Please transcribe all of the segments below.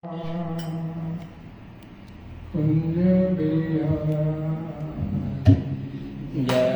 कुंज बिहारी जय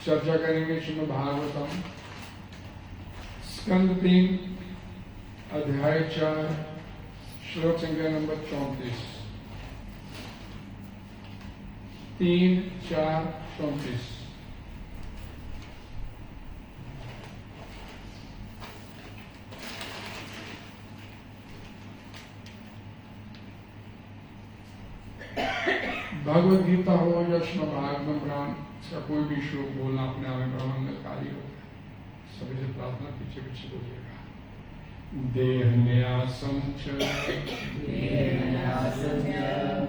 चर्चा करेंगे श्रीमद् भागवतम स्कंद 3 अध्याय 4 श्लोक संख्या नंबर 34 3, 4, 34। भगवद गीता हो या श्रीमद् भागवत पुराण का कोई भी श्लोक बोलना अपने आप में ब्रह्मांडकारी होता है। सभी से प्रार्थना पीछे पीछे बोलिएगा। देहन्यासं च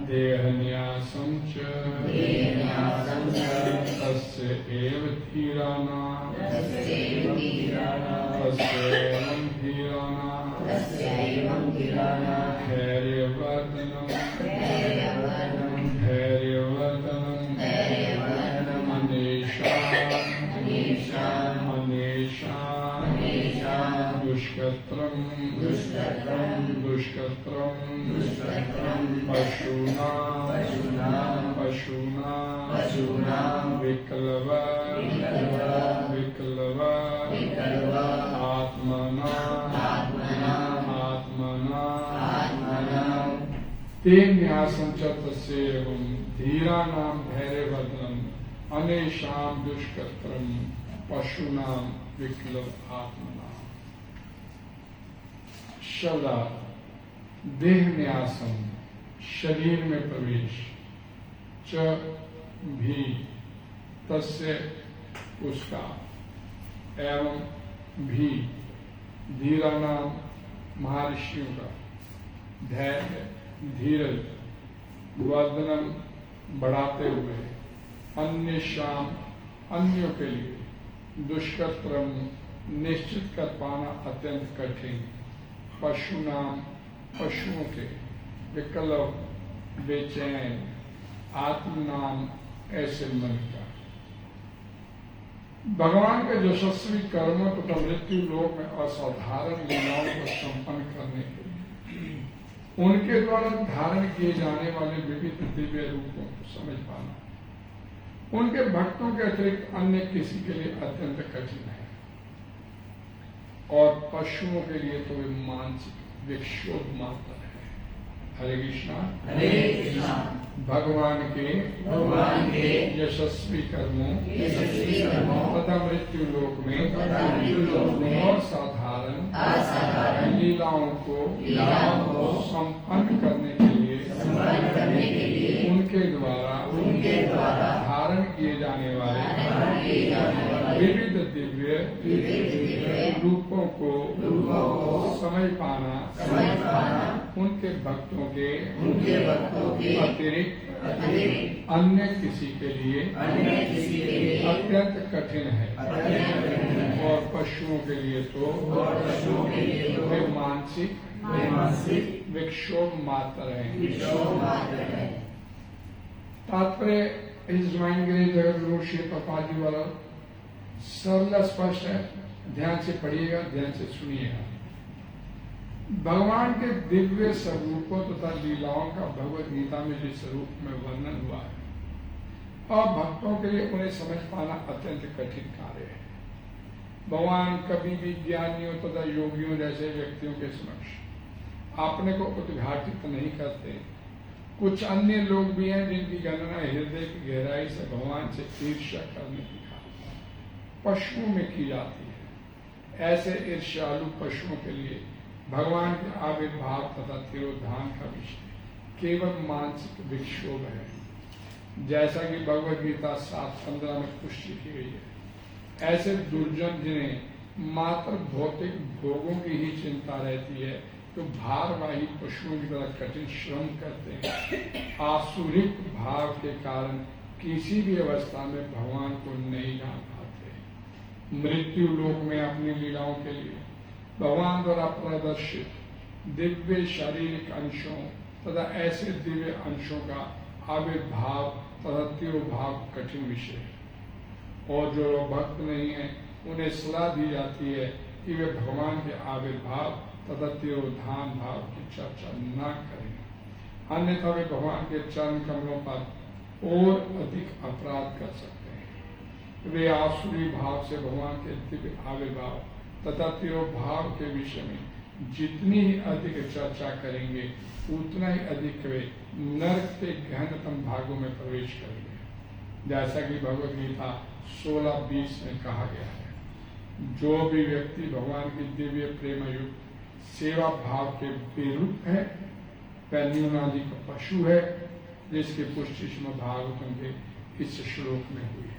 देहन्यासं च तस्य एव धीराणां तस्यैवं धीराणां धैर्यवर्धनम् अन्येषां दुष्कर्त्रं पशूनां विकल्व आत्मना तेन न्यासं च तस्यैवं धीराणां धैर्यवर्धनम् अन्येषां दुष्कर्त्रं पशूनां विकल्व आत्मना। शब्दार्थ देह न्यासम शरीर में प्रवेश च भी तस्य उसका एवं भी धीरानाम महर्षियों का धैर्य धीरज वर्धनम बढ़ाते हुए अन्यों के लिए दुष्कर्म निश्चित कर पाना अत्यंत कठिन पशुओं के विकल्प बेचैन आत्मनाम ऐसे मन का भगवान के यशस्वी कर्मों तथा मृत्यु लोक में असाधारण लीलाओं को संपन्न करने के लिए उनके द्वारा धारण किए जाने वाले विविध दिव्य रूपों को समझ पाना उनके भक्तों के अतिरिक्त अन्य किसी के लिए अत्यंत कठिन है और पशुओं के लिए तो वे मानसिक विक्षोभ मात्र है। हरे कृष्णा भगवान के यशस्वी कर्मों तथा मृत्यु लोक में और साधारण लीलाओं को संपन्न करने के लिए उनके द्वारा धारण किए जाने वाले विविध दिव्य रूपों को समझ पाना उनके भक्तों के अतिरिक्त अन्य किसी के लिए अत्यंत कठिन है और पशुओं के लिए तो वे मानसिक विक्षोभ मात्र है। तात्पर्य इस ज्वाइन के लिए जगत गुरु श्री प्रपाजी वाला सरल स्पष्ट है। ध्यान से पढ़िएगा, ध्यान से सुनिएगा। भगवान के दिव्य स्वरूपों तथा लीलाओं का भगवत गीता में जिस रूप में वर्णन हुआ है और भक्तों के लिए उन्हें समझ पाना अत्यंत कठिन कार्य है। भगवान कभी भी ज्ञानियों तथा योगियों जैसे व्यक्तियों के समक्ष अपने को उद्घाटित नहीं करते। कुछ अन्य लोग भी हैं जिनकी गणना हृदय की गहराई से भगवान से ईर्ष्या करने की पशुओं में की जाती है। ऐसे ईर्ष्यालु पशुओं के लिए भगवान के आविर्भाव तथा तिरोधान का विषय केवल मानसिक विक्षोभ है, जैसा कि भगवद गीता 7:15 में पुष्टि की गई है। ऐसे दुर्जन जिन्हें मात्र भौतिक भोगों की ही चिंता रहती है, तो भारवाही पशुओं की तरह कठिन श्रम करते हैं, आसुरिक भाव के कारण किसी भी अवस्था में भगवान को नहीं जान पाते। मृत्यु लोक में अपनी लीलाओं के लिए भगवान द्वारा प्रदर्शित दिव्य शारीरिक अंशों तथा ऐसे दिव्य अंशों का आविर्भाव तथा तिरोभाव कठिन विषय है और जो लोग भक्त नहीं है उन्हें सलाह दी जाती है कि वे भगवान के आविर्भाव तथा तिरोधान भाव की चर्चा न करें, अन्यथा वे भगवान के चरण कमलों पर और अधिक अपराध कर सकते हैं। वे आसुरी भाव से भगवान के दिव्य आविर्भाव तथा तिरोभाव के विषय में जितनी ही अधिक चर्चा करेंगे उतना ही अधिक वे नरक के गहनतम भागों में प्रवेश करेंगे, जैसा कि भगवद गीता 16:20 में कहा गया है। जो भी व्यक्ति भगवान की दिव्य प्रेम युक्त सेवा भाव के विरूप है वह न्यूनादि का पशु है, जिसकी पुष्टि श्रीमद् भागवतम के इस श्लोक में हुई है।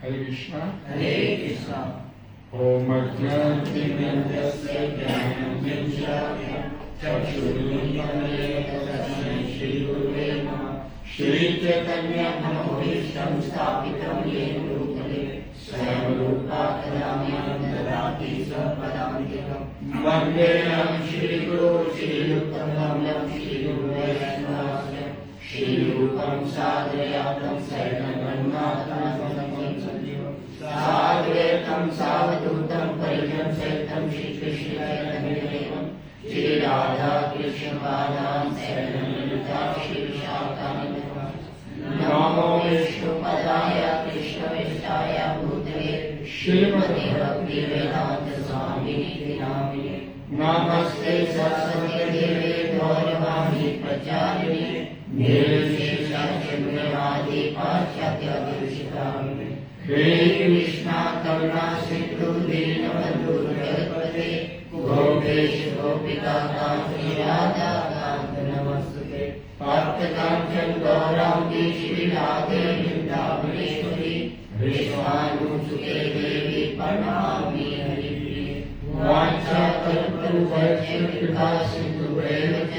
हरे कृष्णा। ओम अज्ञानतिमिरस्य ज्ञानञ्जनाय चक्षुरुन्मीलितं तस्मै श्रीगुरुवे नमः। श्रीचैतन्यमनोभीष्टं स्थापितं येन भूतले स्वयं रूपा कदामि ददाति स्वपदान्तिकं। वन्देऽहं श्रीगुरो श्रीयुक्तं श्रीगुरुवैष्णवस्य श्रीरूपं साद्वैतं सैतन्यनाथं साद्वैतं सावधूतं परिजनं सहितं श्रीकृष्णचैतन्यदेवं श्रीराधा कृष्णपादान् शरणं श्रीशाखान्वितं। नमो विष्णुपदाय कृष्णवेष्टाय भूतले श्रीमते भक्तिवेदान्त स्वामिने नामिने। नमस्ते सरस्वती देवे गौरवाणी प्रचारिणे निर्विशेषशून्यवादी पाश्चात्यदेशिकारिणे। हे कृष्णा करुणा सिंधु दीनबंधु जगत्पते गोपेश गोपिका कांत राधा कांत नमस्ते। तप्तकांचन गौरांगी श्री राधे वृंदावनेश्वरी विश्वानुसुते देवी प्रणमामि हरिप्रिये। वाञ्छाकल्पतरुभ्यश्च कृपा सिन्धुभ्येव च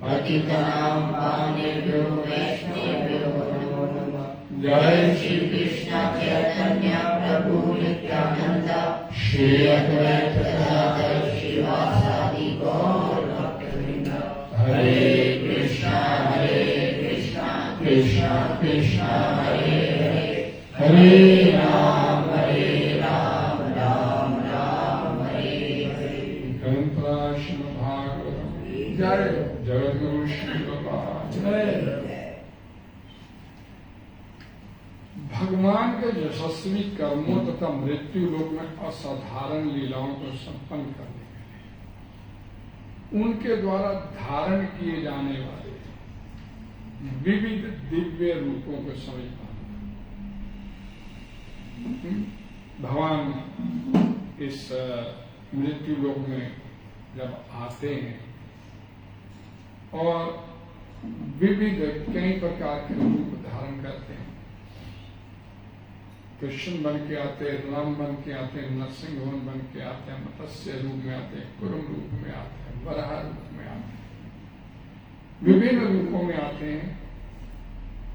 पतितानां पावनेभ्यो वैष्णवेभ्यो नमो नमः। जय श्री कृष्ण चैतन्य प्रभु नित्यानंद श्री अद्वैत गदाधर श्रीवासादि गौर भक्तवृंद। हरे कृष्णा कृष्णा कृष्णा हरे हरे हरे राम राम राम हरे हरे। ग्रंथराज श्रीमद् भागवतम जय। जगद्गुरु श्री भगवान जय। भगवान के यशस्वी कर्मों तथा मृत्यु लोक में असाधारण लीलाओं को संपन्न करने के लिए उनके द्वारा धारण किए जाने वाले विविध दिव्य रूपों को समझ पाना। भगवान इस मृत्यु लोक में जब आते हैं और विविध कई प्रकार के रूप धारण करते हैं। कृष्ण बन के आते हैं, राम बन के आते हैं, नरसिंह बन के आते हैं, मत्स्य रूप में आते हैं, कुर्म रूप में आते हैं, वराह रूप में आते हैं, विभिन्न रूपों में आते हैं।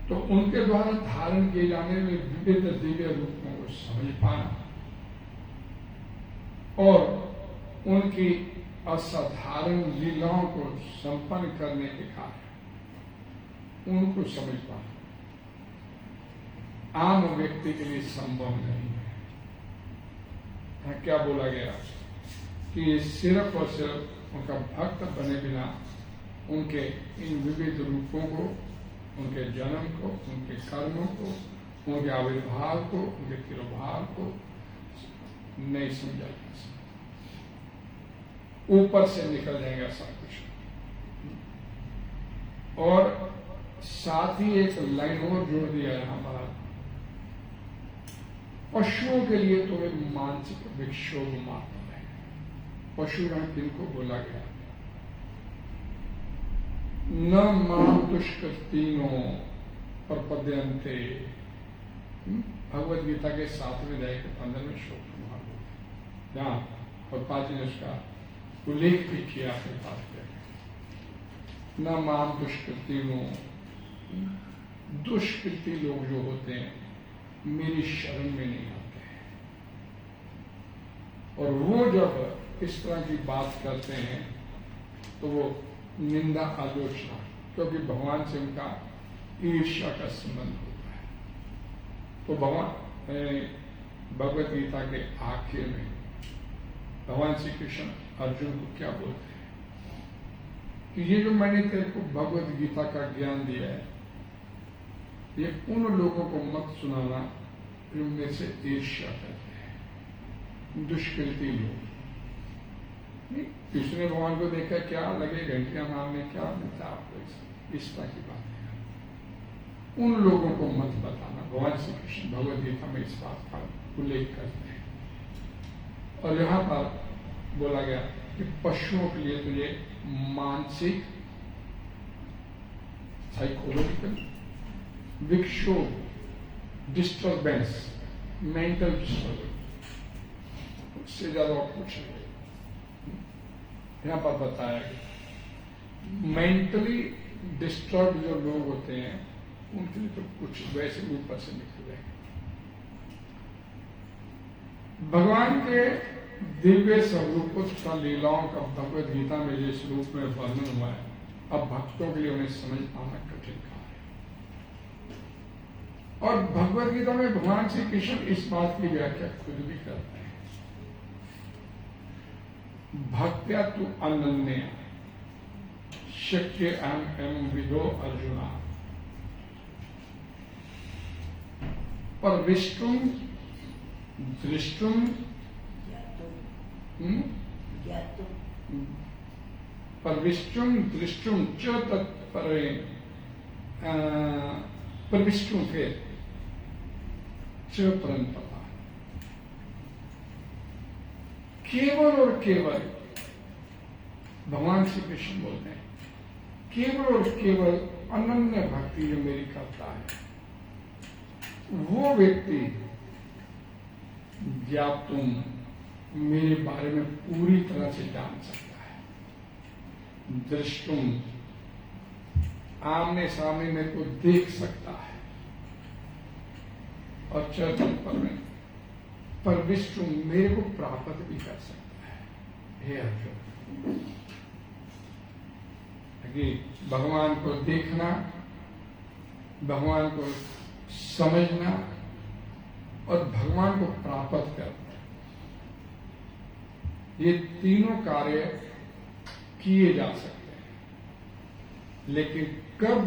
तो उनके द्वारा धारण किए जाने में विविध दिव्य रूपों को समझ पाना और उनकी असाधारण लीलाओं को संपन्न करने के कारण उनको समझ पाना आम व्यक्ति के लिए संभव नहीं है। क्या बोला गया कि सिर्फ और सिर्फ उनका भक्त बने बिना उनके इन विविध रूपों को, उनके जन्म को, उनके कर्मों को, उनके आविर्भाव को, उनके तिरोभाव को नहीं समझा जा सकता। ऊपर से निकल जाएगा सब कुछ। और साथ ही एक लाइन और जोड़ दिया यहां पर, पशुओं के लिए तो एक मानसिक विक्षोभ मात्र है। पशु किनको बोला गया? न मां दुष्कृतिनों प्रपद्यन्ते। भगवद गीता के 7वें अध्याय के 15वें श्लोक में जहां प्रभुपाद जी ने उसका उल्लेख भी किया है। न मां दुष्कृतिनों, दुष्कृति लोग जो होते हैं मेरी शरण में नहीं आते हैं। और वो जब इस तरह की बात करते हैं तो वो निंदा आलोचना, क्योंकि भगवान से उनका ईर्ष्या का संबंध होता है। तो भगवान भगवद गीता के आखिर में भगवान श्री कृष्ण अर्जुन को क्या बोलते हैं कि ये जो मैंने तेरे को भगवद गीता का ज्ञान दिया है, ये उन लोगों को मत सुनाना जो मेरे से ईर्ष्या करते हैं, दुष्कृति लोग। कृष्ण ने भगवान को देखा, क्या लगे घंटियां मारने, क्या मिलता आपको, इस तरह की बात है। उन लोगों को मत बताना। भगवान श्री कृष्ण भगवद गीता में इस बात का उल्लेख करते हैं। और यहां पर बोला गया कि पशुओं के लिए तो ये मानसिक साइकोलॉजिकल विक्षोभ, डिस्टर्बेंस, मेंटल डिस्टर्बेंस उससे ज्यादा और कुछ नहीं। यहाँ पर बताया गया मेंटली डिस्टर्ब जो लोग होते हैं उनके लिए तो कुछ वैसे ऊपर से निकल जाएंगे। भगवान के दिव्य स्वरूपों तथा लीलाओं का भगवद गीता में जिस रूप में वर्णन हुआ है, अब भक्तों के लिए उन्हें समझ पाना कठिन कार्य है। और भगवद गीता में भगवान श्री कृष्ण इस बात की व्याख्या खुद भी करते हैं, भक्त्या तु अनन्या शक्य एवं विदो अर्जुना पर विष्णु दृष्टुम परविष्टुम दृष्टुम च तत्परे परविष्टुम फिर च परंपरा। केवल और केवल भगवान श्री कृष्ण बोलते हैं, केवल और केवल अनन्य भक्ति जो मेरी करता है वो व्यक्ति ज्ञातुम मेरे बारे में पूरी तरह से जान सकता है, दृष्टुम आमने सामने मेरे को देख सकता है, और चर्चन पर विष्णु मेरे को प्राप्त भी कर सकता है। हे अर्जुन, भगवान को देखना, भगवान को समझना और भगवान को प्राप्त करना, ये तीनों कार्य किए जा सकते हैं, लेकिन कब?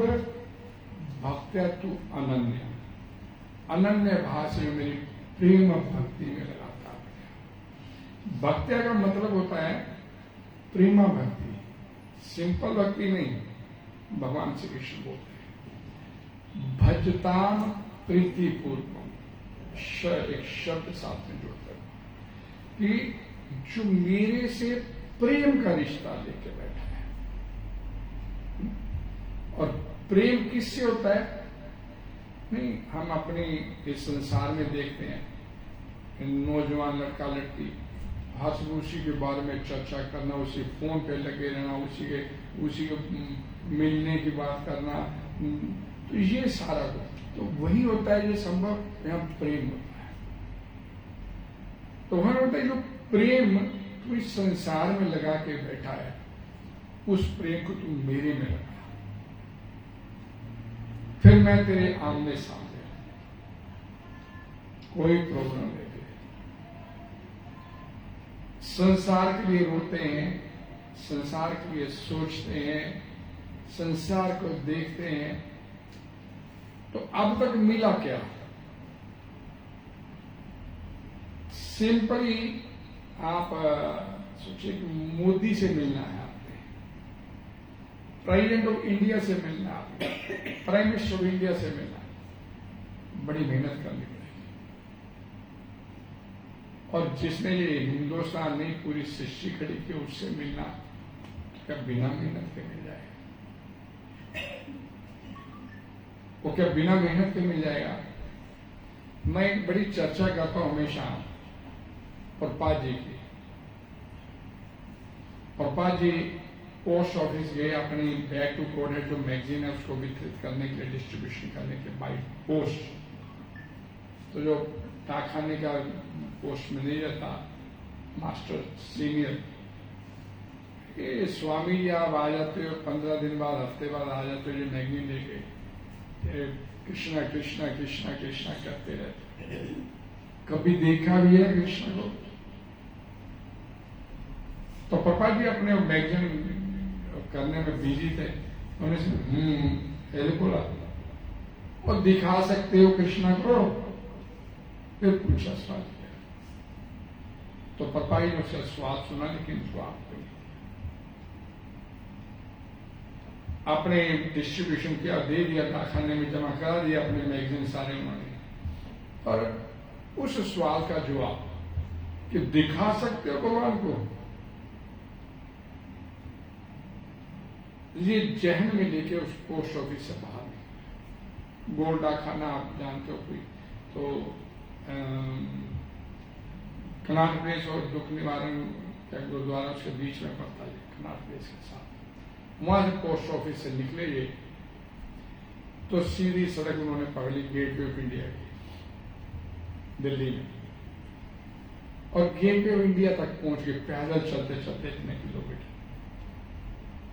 भक्त्या तु अनन्या, अनन्य भाव से मेरी प्रेम भक्ति में लगाता है। भक्त्या का मतलब होता है प्रेमा भक्ति, सिंपल भक्ति नहीं। भगवान श्री कृष्ण बोलते हैं भजताम प्रीतिपूर्वम, एक शब्द साथ में जोड़कर कि जो मेरे से प्रेम का रिश्ता लेके बैठा है। और प्रेम किससे होता है? नहीं, हम अपने इस संसार में देखते हैं नौजवान लड़का लड़की हंस उसी के बारे में चर्चा करना, उसी फोन पे लगे रहना, उसी के मिलने की बात करना, तो ये सारा कुछ तो वही होता है जो संभव यहाँ प्रेम होता है। तो वहां होता है जो प्रेम तू इस संसार में लगा के बैठा है, उस प्रेम को तू मेरे में लगा, फिर मैं तेरे आमने सामने, कोई प्रॉब्लम नहीं। संसार के लिए रोते हैं, संसार के लिए सोचते हैं, संसार को देखते हैं, तो अब तक मिला क्या? सिंपली आप सोचिए कि मोदी से मिलना है आपने, प्रेसिडेंट ऑफ इंडिया से मिलना है आपने, प्राइम मिनिस्टर ऑफ इंडिया से मिलना है, बड़ी मेहनत करनी पड़ेगी। और जिसने ये हिंदुस्तान नहीं पूरी सृष्टि खड़ी की, उससे मिलना क्या बिना मेहनत के मिल जाएगा? वो क्या बिना मेहनत के मिल जाएगा? मैं एक बड़ी चर्चा करता हूं हमेशा प्रपात जी की। प्रपात जी पोस्ट ऑफिस गए, अपनी बैक टू कोडेड जो मैगजीन है उसको वितरित करने के लिए, डिस्ट्रीब्यूशन करने के लिए बाई पोस्ट। तो जो डाकखाने का पोस्ट मैनेजर था, मास्टर सीनियर, ये स्वामी जी आप आ जाते हो 15 दिन बाद, हफ्ते बाद आ जाते हो, ये मैगजीन लेके कृष्णा कृष्णा कृष्णा कृष्णा करते रहते, कभी देखा भी है कृष्ण को? तो पापा जी अपने मैगजीन करने में बिजी थे, उन्होंने बोला और दिखा सकते हो कृष्णा को? फिर पूछा स्वाद किया, तो पापा जी ने उसका स्वाद सुना, लेकिन स्वाद को अपने डिस्ट्रीब्यूशन किया, दे दिया, कारखाने में जमा करा दिया अपने मैगजीन सारे उन्होंने। और उस सवाल का जवाब कि दिखा सकते हो भगवान को, ये जहन में लेके उस पोस्ट ऑफिस से बाहर निकले। गोल डाकखाना आप जानते हो कोई, तो कनाट प्लेस और दुख निवारण का गुरुद्वारा उसके बीच में पड़ता है, कनाट प्लेस के साथ। वहां से पोस्ट ऑफिस से निकले ये तो सीधी सड़क उन्होंने पकड़ ली गेटवे ऑफ इंडिया की दिल्ली में, और गेटवे ऑफ इंडिया तक पहुंच गए पैदल चलते चलते इतने किलोमीटर।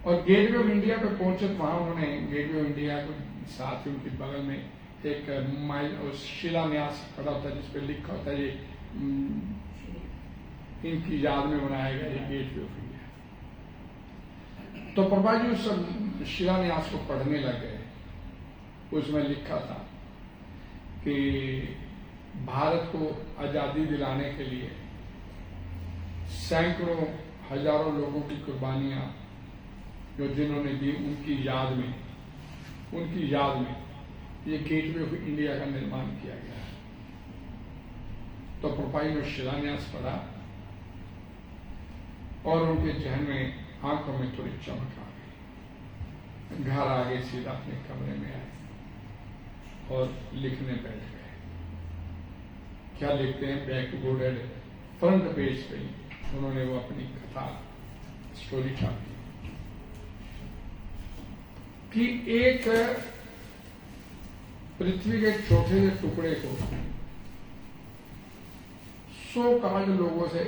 और गेटवे ऑफ इंडिया पे पहुंचे तो वहां उन्होंने गेटवे ऑफ इंडिया को साथ ही उनके बगल में एक माइल और शिलान्यास खड़ा होता है जिसपे लिखा होता है ये इनकी याद में बनाया गया ये गेटवे ऑफ इंडिया। तो प्रभा जी उस शिलान्यास को पढ़ने लग गए। उसमें लिखा था कि भारत को आजादी दिलाने के लिए सैकड़ों हजारों लोगों की कुर्बानियां जो जिन्होंने दी उनकी याद में ये गेटवे ऑफ इंडिया का निर्माण किया गया है। तो प्रोपाई ने शिलान्यास पढ़ा और उनके जहन में आंखों में थोड़ी चमक आ गई। घर आगे सीधा अपने कमरे में आए और लिखने बैठ गए। क्या लिखते हैं, बैकबोर्डेड फ्रंट पेज पे उन्होंने वो अपनी कथा स्टोरी छापी कि एक पृथ्वी के छोटे से टुकड़े को 100 करोड़ लोगों से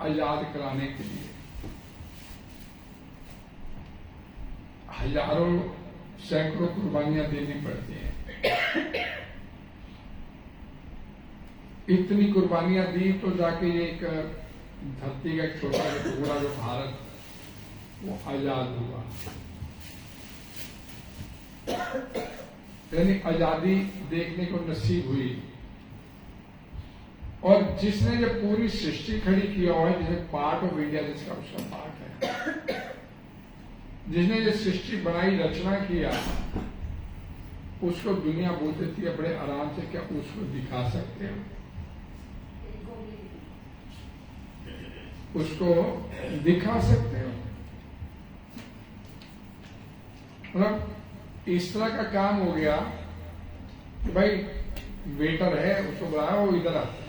आजाद कराने के लिए हजारों सैकड़ों कुर्बानियां देनी पड़ती हैं। इतनी कुर्बानियां दी तो जाके एक धरती का छोटा सा टुकड़ा जो भारत वो आजाद हुआ। यानी आजादी देखने को नसीब हुई। और जिसने जब पूरी सृष्टि खड़ी किया हुआ है, जैसे पार्ट ऑफ इंडिया जिसका उसका पार्ट है, जिसने ये सृष्टि बनाई रचना किया, उसको दुनिया बोल देती है बड़े आराम से, क्या उसको दिखा सकते हो? उसको दिखा सकते हो? मतलब इस तरह का काम हो गया कि भाई वेटर है उसको बुलाया, वो इधर आता।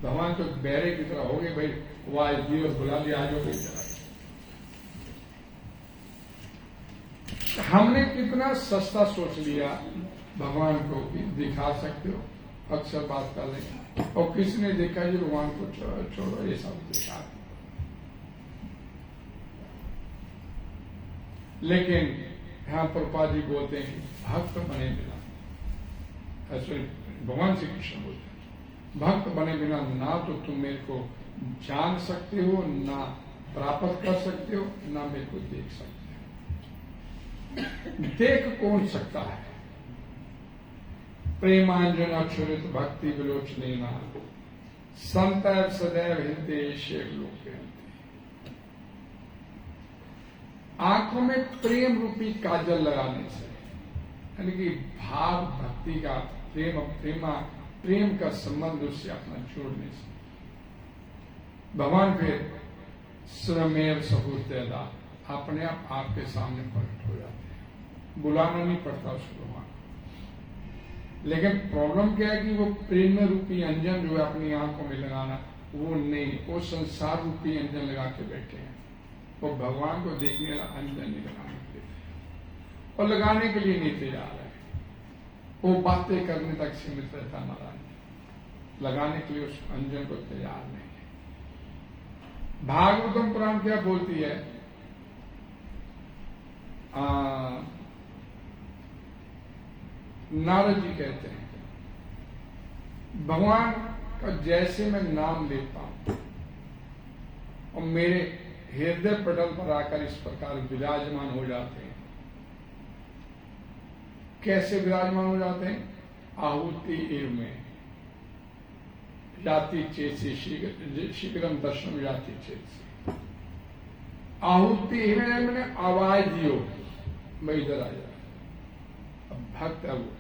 भगवान तो बैरे की तरह हो गए, भाई वो आज दिवस बुला लिया, आज हो गई। हमने कितना सस्ता सोच लिया भगवान को कि दिखा सकते हो, अक्सर बात कर लेंगे। और किसने देखा जी भगवान को छोड़ो, ये सब दिखा। लेकिन यहां प्रभुपाद जी बोलते हैं कि भक्त बने बिना, ऐसे भगवान श्री कृष्ण बोलते हैं, भक्त बने बिना ना तो तुम मेरे को जान सकते हो, ना प्राप्त कर सकते हो, ना मेरे को देख सकते हो। देख कौन सकता है? प्रेमांजन अक्षुरित भक्ति विलोचनेना संतैव सदैव हृदय शेर लोक। आंखों में प्रेम रूपी काजल लगाने से, यानी कि भाव भक्ति का प्रेम का संबंध उससे अपना जोड़ने से भगवान फिर स्वमेव सहूर्तदा अपने आप आपके सामने प्रकट हो जाते हैं। बुलाना नहीं पड़ता उसको भगवान। लेकिन प्रॉब्लम क्या है कि वो प्रेम रूपी अंजन जो है अपनी आंखों में लगाना, वो नहीं, वो संसार रूपी अंजन लगा के बैठे हैं। वो भगवान को देखने वाला अंजन नहीं लगाने के लिए, और लगाने के लिए नहीं तैयार है। वो बातें करने तक सीमित रहता महाराज, लगाने के लिए उस अंजन को तैयार नहीं है। भागवतम पुराण क्या बोलती है? नारद जी कहते हैं भगवान का जैसे मैं नाम लेता हूं और मेरे हृदय पटल पर आकर इस प्रकार विराजमान हो जाते हैं। कैसे विराजमान हो जाते हैं? आहुति एव में जाति चेत शीघ्रम दर्शन जाति चेत। आहुति एव मैंने आवाज दियो, मैं इधर आ जा। अब भक्त है वो,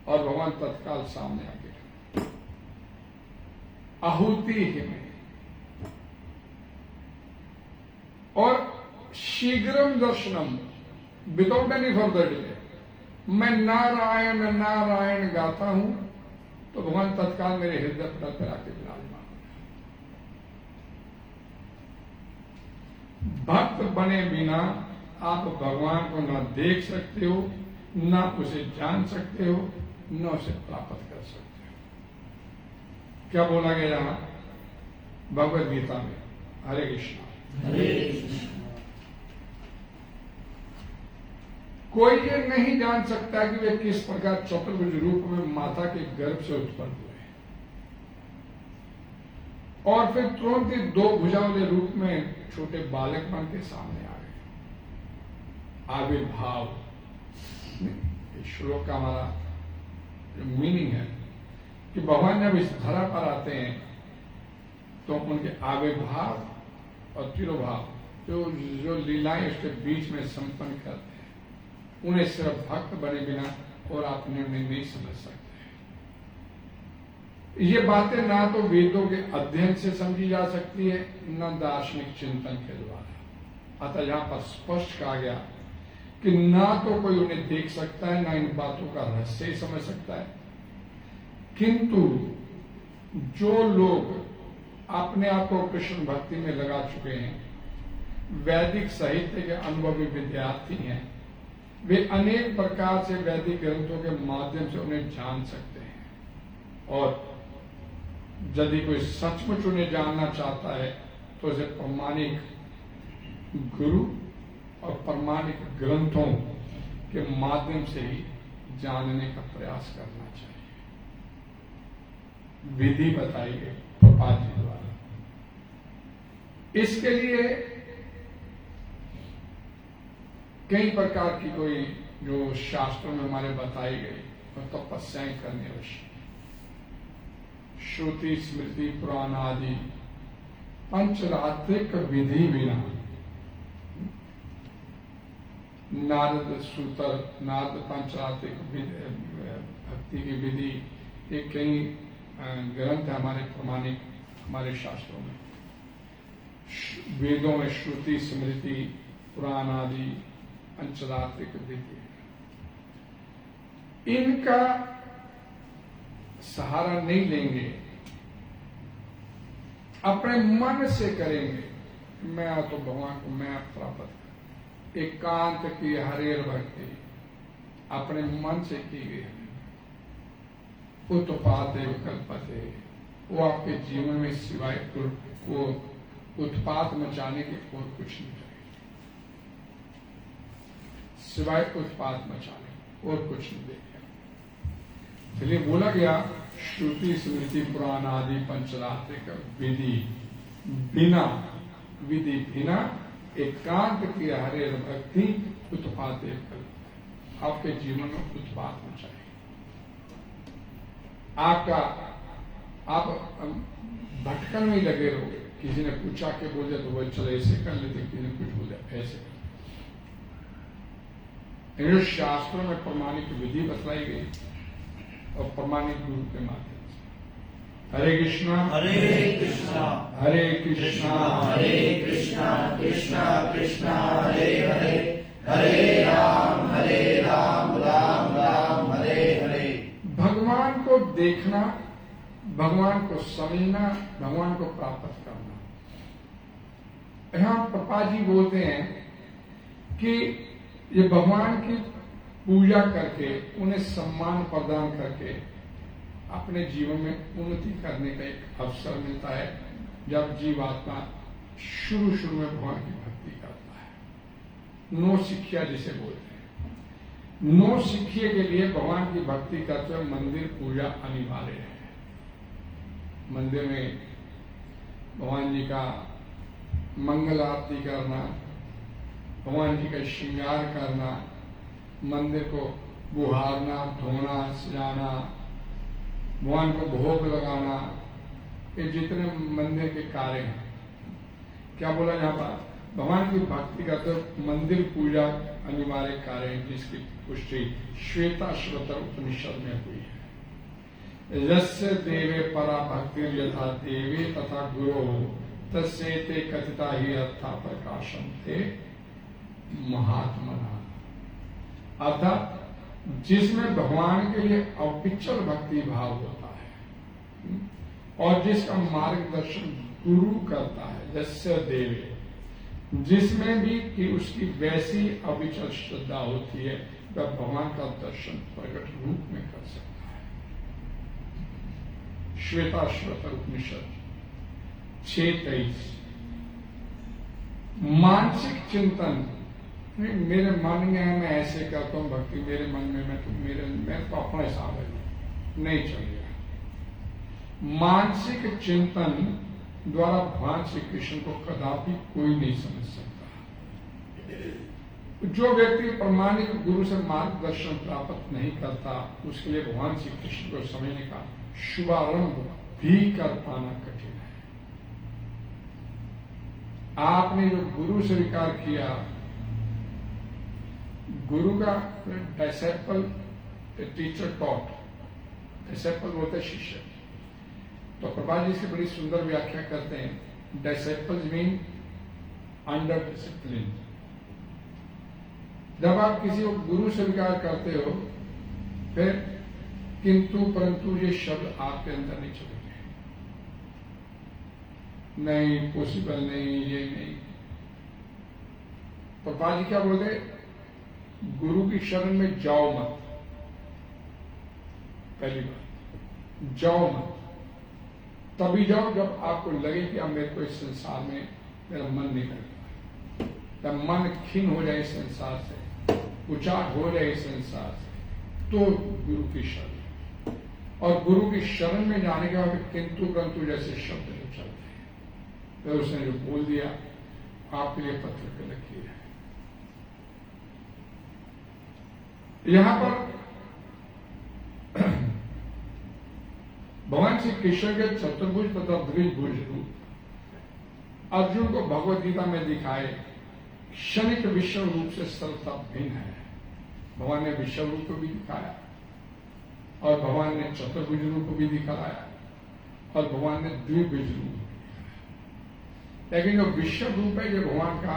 और भगवान तत्काल सामने आ गए। आहुति ही में और शीघ्रम दर्शनम, विदाउट एनी फर्दर डिले, मैं नारायण नारायण गाता हूं तो भगवान तत्काल मेरे हृदय पटल पर आके विराजमान हो गया। भक्त बने बिना आप भगवान को न देख सकते हो, न उसे जान सकते हो, न उसे प्राप्त कर सकते हो। क्या बोला गया यहां भगवद गीता में? हरे कृष्णा। हरे कृष्णा। कोई ये नहीं जान सकता कि वे किस प्रकार चतुर्भुज रूप में माता के गर्भ से उत्पन्न हुए और फिर तुरंत ही 2 भुजा वाले रूप में छोटे बालक बन के सामने आ गए। आविर्भाव, श्लोक का हमारा मीनिंग है कि भगवान जब इस धरा पर आते हैं तो उनके आविर्भाव और तिरोभाव जो लीलाएं उसके बीच में संपन्न करते हैं, उन्हें सिर्फ भक्त बने बिना और आप निर्णय नहीं समझ सकते। ये बातें ना तो वेदों के अध्ययन से समझी जा सकती है, न दार्शनिक चिंतन के द्वारा। अतः यहां पर स्पष्ट कहा गया कि ना तो कोई उन्हें देख सकता है, ना इन बातों का रहस्य ही समझ सकता है। किंतु जो लोग अपने आप को कृष्ण भक्ति में लगा चुके हैं, वैदिक साहित्य के अनुभवी विद्यार्थी हैं, वे अनेक प्रकार से वैदिक ग्रंथों के माध्यम से उन्हें जान सकते हैं। और यदि कोई सचमुच उन्हें जानना चाहता है तो उसे प्रमाणिक गुरु और प्रमाणिक ग्रंथों के माध्यम से ही जानने का प्रयास करना चाहिए। विधि बताई गई प्रभुपाद जी द्वारा। इसके लिए कई प्रकार की कोई जो शास्त्रों में हमारे बताई गई और तपस्याएं करनी आवश्यक। श्रुति स्मृति पुराण आदि पंचरात्रिक विधि बिना नारद सूत्र, नारद पंचरात्रिक भक्ति की विधि, ये कई ग्रंथ है हमारे प्रमाणिक, हमारे शास्त्रों में। वेदों में श्रुति स्मृति पुराण आदि पंचरात्रिक विधि, इनका सहारा नहीं लेंगे, अपने मन से करेंगे, मैं तो भगवान को मैं प्राप्त कर, एकांत की हरेर भक्ति अपने मन से की गई है, उत्पाते कल्पते, वो आपके जीवन में सिवाय वो उत्पात मचाने के और कुछ नहीं करेगी, सिवाय उत्पात मचाने और कुछ नहीं देगा। इसलिए बोला गया श्रुति स्मृति पुराण आदि पंचरात्रिक विधि बिना, विधि बिना एकांत की हरे भक्ति उत्पाते कल्पते, आपके जीवन में उत्पात मचाएगी। आप भटकन में ही लगे रहोगे। किसी ने पूछा के बोले तो वो चलो ऐसे कर लेते, किसी ने कुछ बोले ऐसे कर। शास्त्रों में प्रमाणिक विधि बतलाई गई और प्रमाणिक गुरु के माध्यम से। हरे कृष्णा हरे कृष्णा हरे कृष्णा हरे कृष्णा कृष्णा कृष्णा हरे हरे, हरे राम राम राम हरे हरे। भगवान को देखना, भगवान को समझना, भगवान को प्राप्त करना। यहां प्रभुपाद जी बोलते हैं कि ये भगवान की पूजा करके, उन्हें सम्मान प्रदान करके अपने जीवन में उन्नति करने का एक अवसर मिलता है, जब जीवात्मा शुरू में भगवान की भक्ति करता है। नो शिक्षा जिसे बोलते हैं, नो शिक्षे के लिए भगवान की भक्ति करते हुए मंदिर पूजा अनिवार्य है। मंदिर में भगवान जी का मंगल आरती करना, भगवान जी का श्रृंगार करना, मंदिर को बुहारना, धोना, सजाना, भगवान को भोग लगाना, ये जितने मंदिर के कार्य हैं। क्या बोला यहाँ पर? भगवान की भक्ति करते मंदिर पूजा अनिवार्य कार्य है, जिसकी पुष्टि श्वेताश्वतर उपनिषद में हुई है। यस्य देवे परा भक्ति यथा देवे तथा गुरो तस्ये ते कथिता ही अर्था प्रकाशम थे महात्मना। अर्थात जिसमें भगवान के लिए अविचल भक्ति भाव होता है, और जिसका मार्गदर्शन गुरु करता है, यस्य देवे, जिसमें भी कि उसकी वैसी अविचल श्रद्धा होती है, वह भगवान का दर्शन प्रकट रूप में कर सकता है। श्वेताश्वतर उपनिषद 6:23। मानसिक चिंतन, मेरे मन में है, मैं ऐसे करता हूं भक्ति, मेरे मन में मैं तो अपना हिसाब है, नहीं चलेगा। मानसिक चिंतन द्वारा भगवान श्री कृष्ण को कदापि कोई नहीं समझ सकता। जो व्यक्ति प्रमाणिक गुरु से मार्गदर्शन प्राप्त नहीं करता, उसके लिए भगवान श्री कृष्ण को समझने का शुभारंभ भी कर पाना कठिन है। आपने जो गुरु स्वीकार किया, गुरु का डिसाइपल, टीचर टॉट, डिसाइपल बोलते शिष्य। तो प्रभुपाद जी से बड़ी सुंदर व्याख्या करते हैं, डिसाइपल्स मीन अंडर डिसिप्लिन। जब आप किसी को गुरु स्वीकार करते हो, फिर किंतु परंतु ये शब्द आपके अंदर नहीं चलेंगे, नहीं पॉसिबल, नहीं ये नहीं। प्रभुपाद जी क्या बोलते, गुरु की शरण में जाओ मत। पहली बात, जाओ मत। तभी जाओ जब आपको लगे कि अब मेरे को इस संसार में मेरा मन नहीं करता, जब मन खिन हो जाए इस संसार से, उचाट हो जाए इस संसार से, तो गुरु की शरण। और गुरु की शरण में जाने के बाद किंतु परंतु जैसे शब्द जो चलते हैं, तो उसने जो बोल दिया आपके लिए पत्र पे लकीर है। यहां पर भगवान श्री कृष्ण के चतुर्भुज तथा द्विभुज रूप अर्जुन को भगवद गीता में दिखाए क्षणिक विश्व रूप से सर्वथा भिन्न है। भगवान ने विश्व रूप को भी दिखाया, और भगवान ने चतुर्भुज रूप को भी दिखाया, और भगवान ने द्विभुज रूप भी दिखाया। लेकिन जो विश्व रूप है, ये भगवान का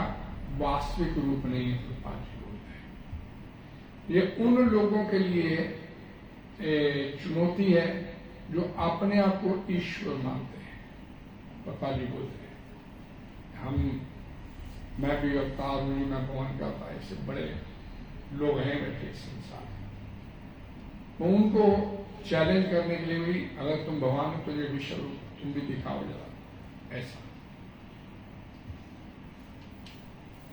वास्तविक रूप नहीं है। प्रभुपाद जी बोलते हैं ये उन लोगों के लिए चुनौती है जो अपने आप को ईश्वर मानते हैं। प्रभुपाद जी बोलते हैं मैं भी अवतार हूं, मैं भगवान का था, ऐसे बड़े लोग हैं बैठे इस संसार में। तो उनको चैलेंज करने के लिए भी, अगर तुम भगवान हो तो ये विश्व रूप तुम भी दिखाओ जरा, ऐसा।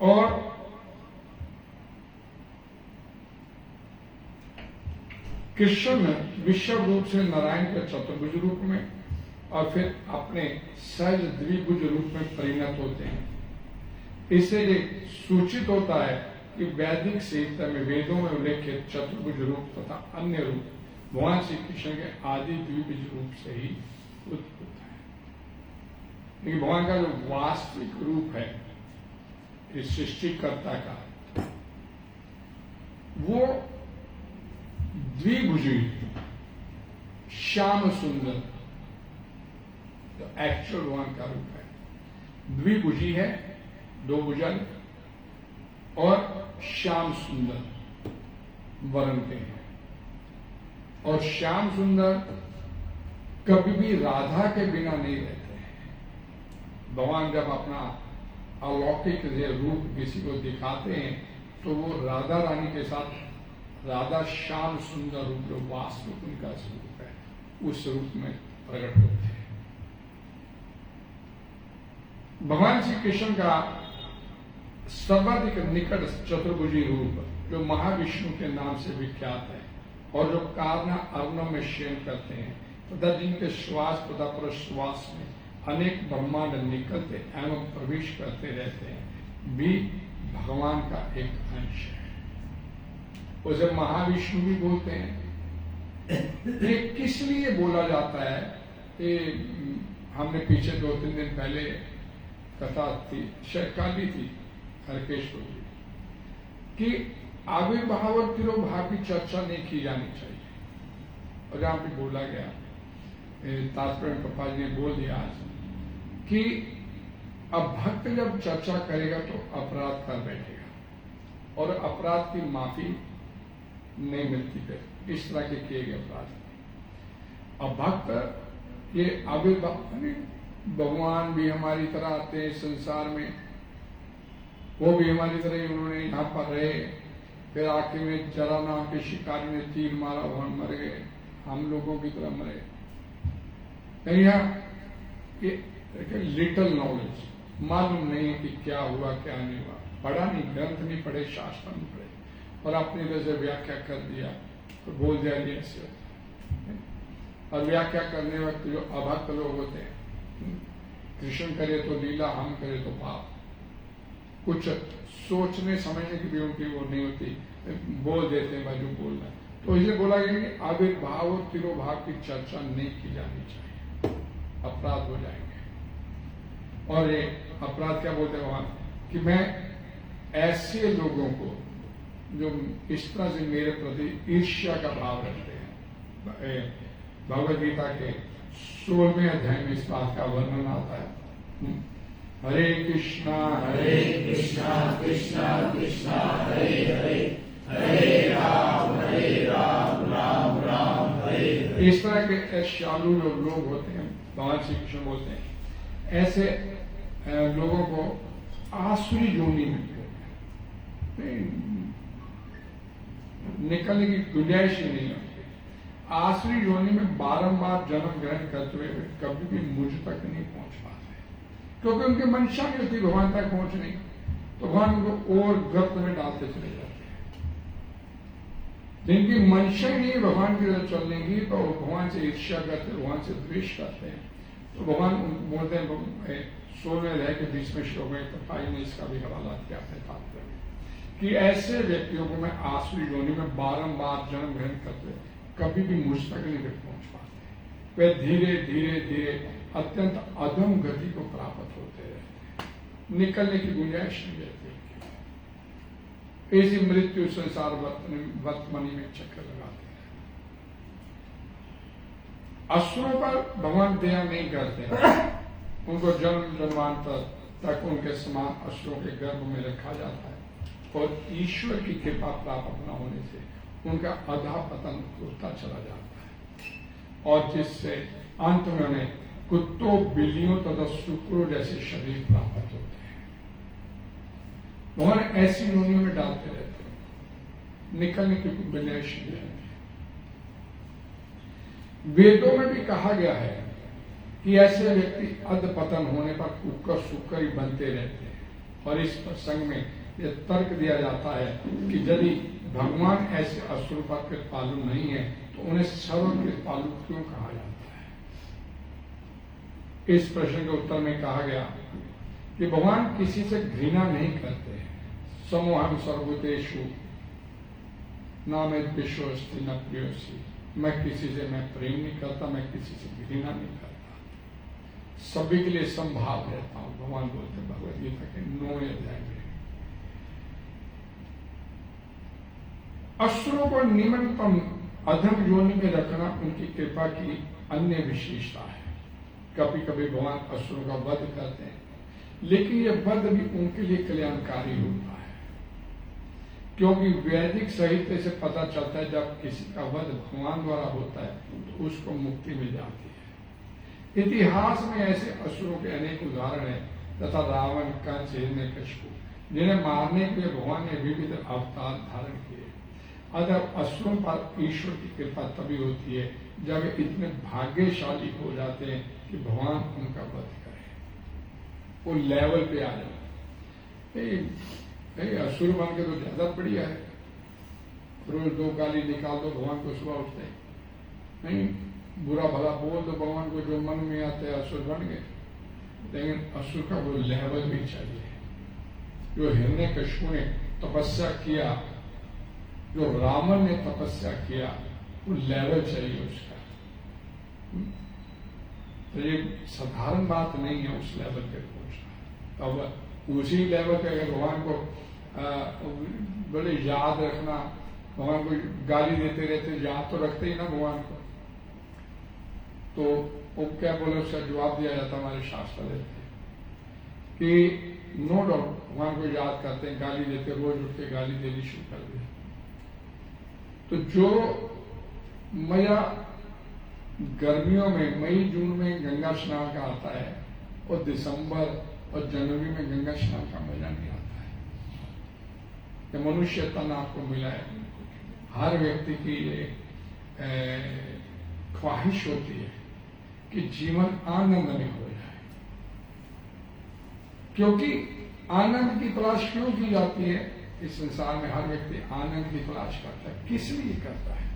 और कृष्ण विश्व रूप से नारायण के चतुर्भुज रूप में और फिर अपने सहज द्विभुज रूप में परिणत होते हैं। इससे ये सूचित होता है कि वैदिक साहित्य में, वेदों में उल्लेखित चतुर्भुज रूप तथा अन्य रूप भगवान श्री कृष्ण के आदि द्विभुज रूप से ही उद्भूत है। लेकिन भगवान का जो वास्तविक रूप है इस सृष्टिकर्ता का, वो द्विभुजी, श्याम सुंदर, तो एक्चुअल भगवान का रूप है। द्विभुजी है, दो भुजन, और श्याम सुंदर वर्ण के हैं। और श्याम सुंदर कभी भी राधा के बिना नहीं रहते हैं। भगवान जब अपना अलौकिक रूप किसी को दिखाते हैं तो वो राधा रानी के साथ राधा श्याम सुंदर रूप जो वास्तविक उनका स्वरूप है, उस रूप में प्रकट होते हैं। भगवान श्री कृष्ण का सर्वाधिक निकट चतुर्भुजी रूप जो महाविष्णु के नाम से विख्यात है, और जो कारणा अर्णव में शयन करते हैं तथा जिनके श्वास तथा प्रश्वास में अनेक ब्रह्मांड निकलते एवं प्रवेश करते रहते हैं, भी भगवान का एक अंश है। उसे महाविष्णु भी बोलते हैं। ये किस लिए बोला जाता है? ये हमने पीछे 2-3 दिन पहले कथा थी, शायद काली थी, हरकेश्वर जी कि आविर्भाव और तिरोभाव की चर्चा नहीं की जानी चाहिए। और जहां पे बोला गया, तात्पर्य पप्पा जी ने बोल दिया आज कि अब भक्त जब चर्चा करेगा तो अपराध कर बैठेगा, और अपराध की माफी नहीं मिलती। फिर इस तरह के किए गए अपराध, अब भक्त ये आविर्भाव, भगवान भी हमारी तरह आते हैं संसार में, वो भी हमारी तरह ही उन्होंने यहाँ पर रहे, फिर आखिर में जरा नाम के शिकारी ने तीर मारा, वहां मर गए, हम लोगों की तरह मरे। ये लिटिल नॉलेज, मालूम नहीं है कि क्या हुआ क्या नहीं हुआ, पढ़ा नहीं, ग्रंथ नहीं पढ़े, शास्त्र नहीं पढ़े, और अपनी तरह से व्याख्या कर दिया तो बोल दिया ये ऐसे होता है। और व्याख्या करने वक्त जो अभक्त लोग होते हैं, कृष्ण करे तो लीला, हम करे तो पाप, कुछ सोचने समझने की भी उनकी वो नहीं होती, बोल देते हैं बाजू बोलना। तो इसलिए बोला गया कि आविर्भाव और तिरोभाव की चर्चा नहीं की जानी चाहिए, अपराध हो जाएंगे। और ये अपराध क्या बोलते हैं वहां कि मैं ऐसे लोगों को जो इस तरह से मेरे प्रति ईर्ष्या का भाव रखते हैं, भगवद गीता के 16वें अध्याय में इस बात का वर्णन आता है। हरे कृष्णा कृष्णा कृष्णा हरे हरे, हरे राम राम राम हरे हरे। इस तरह के शालू जो लोग होते हैं, भगवान श्री कृष्ण बोलते हैं, ऐसे लोगों को आसुरी योनि मिलती है, निकलने की गुंजाइश ही नहीं होती। आसुरी योनि में बारंबार जन्म ग्रहण करते हुए कभी भी मुझ तक नहीं पहुंच पाते, क्योंकि उनकी मंशा नहीं होती भगवान तक पहुंचने, तो भगवान उनको और गर्त में डालते चले जाते हैं। जिनकी मंशा ही नहीं भगवान की तरफ चलने की, तो भगवान से ईर्ष्या करते, भगवान से द्वेष करते हैं। तो भगवान बोलते हैं 16वें अध्याय के 20वें श्लोक में, तपाई ने इसका भी हवाला किया अपने तात्पर्य में, कि ऐसे व्यक्तियों को मैं आसुरी योनि में बारंबार जन्म ग्रहण करते कभी भी मुझ तक नहीं पहुंच पाते। वे धीरे धीरे धीरे अत्यंत अधम गति को प्राप्त होते रहते, निकलने की गुंजाइश नहीं रहती। ऐसी मृत्यु संसार वर्तमानी में चक्कर लगाते हैं। असुरों पर भगवान दया नहीं करते, उनको जन्म जन्मांतर तक उनके समान असुरों के गर्भ में रखा जाता है, और ईश्वर की कृपा प्राप्त न होने से उनका अधा पतन होता चला जाता है, और जिससे अंत में उन्हें कुत्तों, बिल्लियों तथा शुक्रों जैसे शरीर प्राप्त होते हैं। भगवान ऐसी योनियों में डालते रहते हैं, निकलने की गुंजाइश नहीं रहती। वेदों में भी कहा गया है कि ऐसे व्यक्ति अधपतन होने पर कुकर शुक्र ही बनते रहते हैं, और इस प्रसंग में यह तर्क दिया जाता है कि यदि भगवान ऐसे असुर पर कृपालु नहीं है तो उन्हें सर्व कृपालु क्यों कहा जाता है। इस प्रश्न के उत्तर में कहा गया कि भगवान किसी से घृणा नहीं करते हैं। समोहम सर्वभूतेषु न मैं विश्वस्ति न प्रियोसी, मैं किसी से मैं प्रेम नहीं करता, मैं किसी से घृणा नहीं करता, सभी के लिए संभाव रहता हूं। भगवान बोलते भगवद गीता के 9वें अध्याय में। असुरों को निम्नतम अधम योनि में रखना उनकी कृपा की अन्य विशेषता है। कभी कभी भगवान असुरों का वध करते हैं, लेकिन यह वध भी उनके लिए कल्याणकारी होता है, क्योंकि वैदिक साहित्य से पता चलता है जब किसी का वध भगवान द्वारा होता है तो उसको मुक्ति मिल जाती है। इतिहास में ऐसे असुरों के अनेक उदाहरण हैं, तथा रावण, कंस, हिरण्यकशिपु, जिन्हें मारने के लिए भगवान ने विविध अवतार धारण किए। अगर असुरों पर ईश्वर की कृपा तभी होती है जब वे इतने भाग्यशाली हो जाते हैं कि भगवान उनका वध करे, वो लेवल पे आ जाए। असुर बन के तो ज्यादा बढ़िया है, रोज 2 गाली निकाल दो भगवान को, सुबह उठते नहीं, बुरा भला बोल दो भगवान को, जो मन में आते हैं असुर बन गए। लेकिन असुर का वो लेवल भी चाहिए। जो हिरण्यकशिपु ने तपस्या किया, जो रावण ने तपस्या किया, वो लेवल चाहिए उसका। तो ये साधारण बात नहीं है उस लेवल पे पहुंचना। अब उसी लेवल पे अगर भगवान को बड़े याद रखना, भगवान को गाली देते रहते, याद तो रखते ही ना भगवान को, तो वो क्या बोले, उसका जवाब दिया जाता हमारे शास्त्र देते कि नो डाउट भगवान को याद करते हैं, गाली देते, रोज उठ के गाली देनी शुरू कर दिया। तो जो गर्मियों में मई जून में गंगा स्नान का आता है और दिसंबर और जनवरी में गंगा स्नान का मजा नहीं आता है। ये मनुष्य तन आपको मिला है, हर व्यक्ति की ये ख्वाहिश होती है कि जीवन आनंद में हो जाए, क्योंकि आनंद की तलाश क्यों की जाती है? इस संसार में हर व्यक्ति आनंद की तलाश करता है। किस लिए करता है?